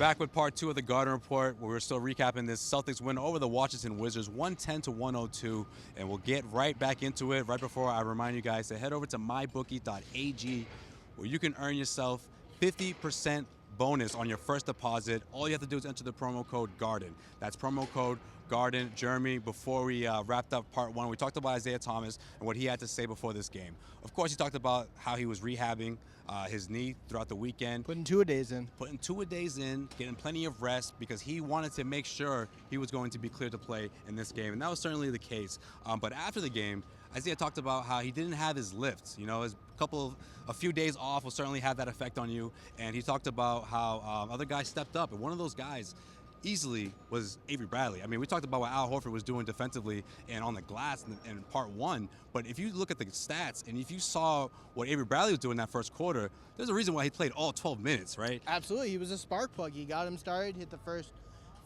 Back with part two of the Garden Report, where we're still recapping this Celtics win over the Washington Wizards, 110-102, and we'll get right back into it. Right before I remind you guys to head over to mybookie.ag, where you can earn yourself 50% bonus on your first deposit. All you have to do is enter the promo code GARDEN. That's promo code GARDEN. Jeremy, before we wrapped up part one, we talked about Isaiah Thomas and what he had to say before this game. Of course, he talked about how he was rehabbing his knee throughout the weekend. Putting two-a-days in. Putting two-a-days in, getting plenty of rest because he wanted to make sure he was going to be cleared to play in this game, and that was certainly the case. But after the game, Isaiah talked about how he didn't have his lifts. You know, a few days off will certainly have that effect on you. And he talked about how other guys stepped up, and one of those guys easily was Avery Bradley. I mean, we talked about what Al Horford was doing defensively and on the glass in part one, but if you look at the stats and if you saw what Avery Bradley was doing in that first quarter, there's a reason why he played all 12 minutes, right? Absolutely. He was a spark plug. He got him started, hit the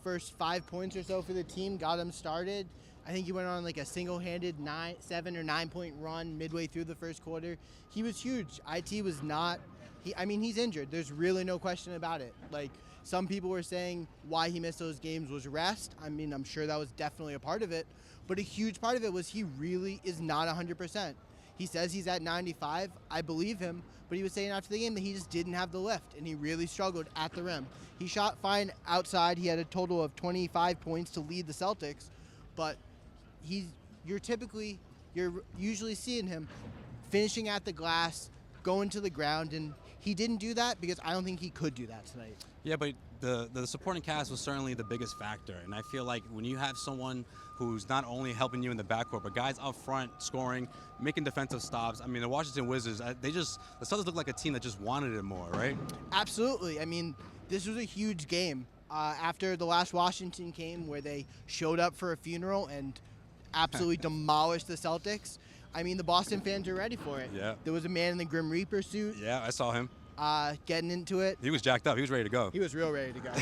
first 5 points or so for the team, got him started. I think he went on like a single-handed 7 or 9 point run midway through the first quarter. He was huge. IT was not, he's injured. There's really no question about it. Like, some people were saying why he missed those games was rest. I mean, I'm sure that was definitely a part of it, but a huge part of it was he really is not 100%. He says he's at 95. I believe him, but he was saying after the game that he just didn't have the lift, and he really struggled at the rim. He shot fine outside. He had a total of 25 points to lead the Celtics, but you're usually seeing him finishing at the glass, going to the ground, and he didn't do that because I don't think he could do that tonight. Yeah, but the supporting cast was certainly the biggest factor, and I feel like when you have someone who's not only helping you in the backcourt, but guys up front scoring, making defensive stops. I mean, the Washington Wizards, the Celtics look like a team that just wanted it more, right? Absolutely. I mean, this was a huge game. After the last Washington game where they showed up for a funeral and absolutely demolished the Celtics, I mean, the Boston fans are ready for it. Yeah. There was a man in the Grim Reaper suit. Yeah, I saw him. Getting into it. He was jacked up. He was ready to go. He was real ready to go.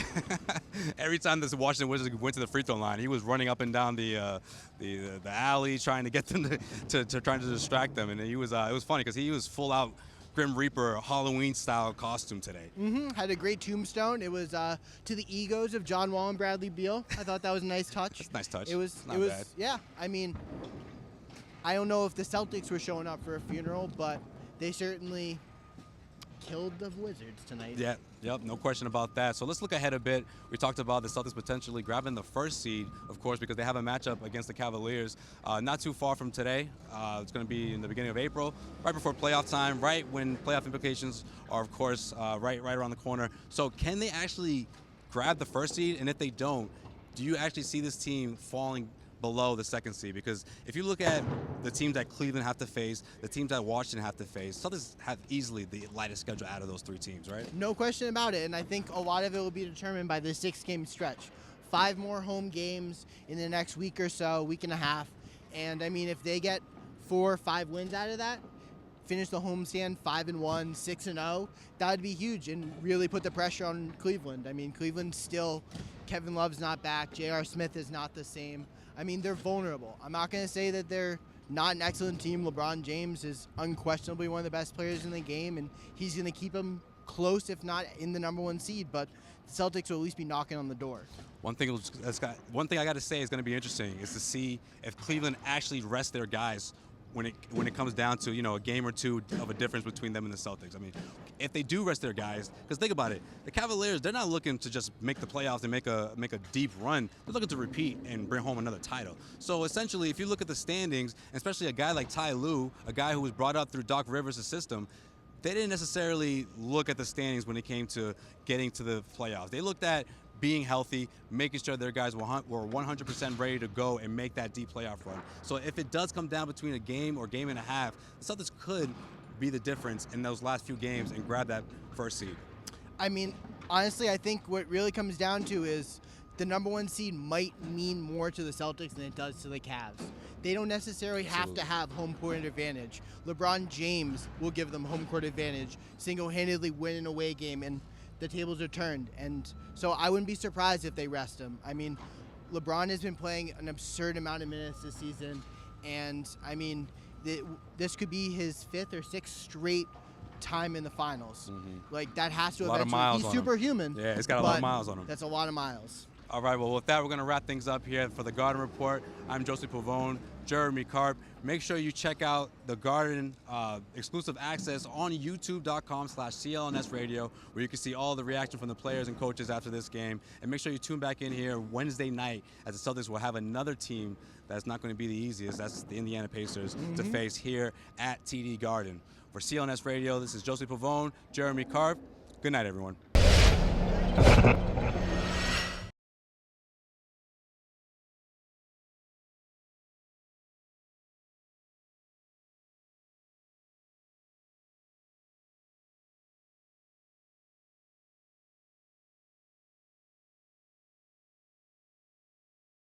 Every time the Washington Wizards went to the free throw line, he was running up and down the alley trying to get them to trying to distract them. And it was funny because he was full out Grim Reaper Halloween style costume today. Had a great tombstone. It was to the egos of John Wall and Bradley Beal. I thought that was a nice touch. That's a nice touch. It was bad. Yeah. I mean, I don't know if the Celtics were showing up for a funeral, but they certainly killed the Wizards tonight. Yeah, yep, no question about that. So let's look ahead a bit. We talked about the Celtics potentially grabbing the first seed, of course, because they have a matchup against the Cavaliers not too far from today. It's going to be in the beginning of April, right before playoff time, right when playoff implications are, of course, right around the corner. So can they actually grab the first seed? And if they don't, do you actually see this team falling below the second seed? Because if you look at the teams that Cleveland have to face, the teams that Washington have to face, Celtics have easily the lightest schedule out of those three teams, right? No question about it, and I think a lot of it will be determined by the 6-game stretch. 5 more home games in the next week or so, week and a half, and I mean, if they get 4 or 5 wins out of that, finish the homestand 5-1, 6-0, that would be huge and really put the pressure on Cleveland. I mean, Cleveland still, Kevin Love's not back, J.R. Smith is not the same. I mean, they're vulnerable. I'm not going to say that they're not an excellent team. LeBron James is unquestionably one of the best players in the game, and he's going to keep them close, if not in the number 1 seed. But the Celtics will at least be knocking on the door. One thing I got to say is going to be interesting is to see if Cleveland actually rests their guys when it comes down to, a game or two of a difference between them and the Celtics. I mean, if they do rest their guys, because think about it, the Cavaliers, they're not looking to just make the playoffs and make a deep run. They're looking to repeat and bring home another title. So essentially, if you look at the standings, especially a guy like Ty Lue, a guy who was brought up through Doc Rivers' system, they didn't necessarily look at the standings when it came to getting to the playoffs. They looked at being healthy, making sure their guys were 100% ready to go and make that deep playoff run. So if it does come down between a game or game and a half, the Celtics could be the difference in those last few games and grab that first seed. I mean, honestly, I think what really comes down to is the number 1 seed might mean more to the Celtics than it does to the Cavs. They don't necessarily have to have home court advantage. LeBron James will give them home court advantage, single-handedly win an away game, and the tables are turned. And so I wouldn't be surprised if they rest him. I mean, LeBron has been playing an absurd amount of minutes this season, and I mean, this could be his 5th or 6th straight time in the finals. Like, that has to A lot of eventually. miles He's on him. superhuman. Yeah, he's got a lot of miles on him. That's a lot of miles. All right, well, with that, we're going to wrap things up here for the Garden Report. I'm Joseph Pavone, Jeremy Karp. Make sure you check out the Garden exclusive access on youtube.com/CLNS radio, where you can see all the reaction from the players and coaches after this game. And make sure you tune back in here Wednesday night, as the Celtics will have another team that's not going to be the easiest. That's the Indiana Pacers to face here at TD Garden. For CLNS radio, this is Joseph Pavone, Jeremy Karp. Good night, everyone.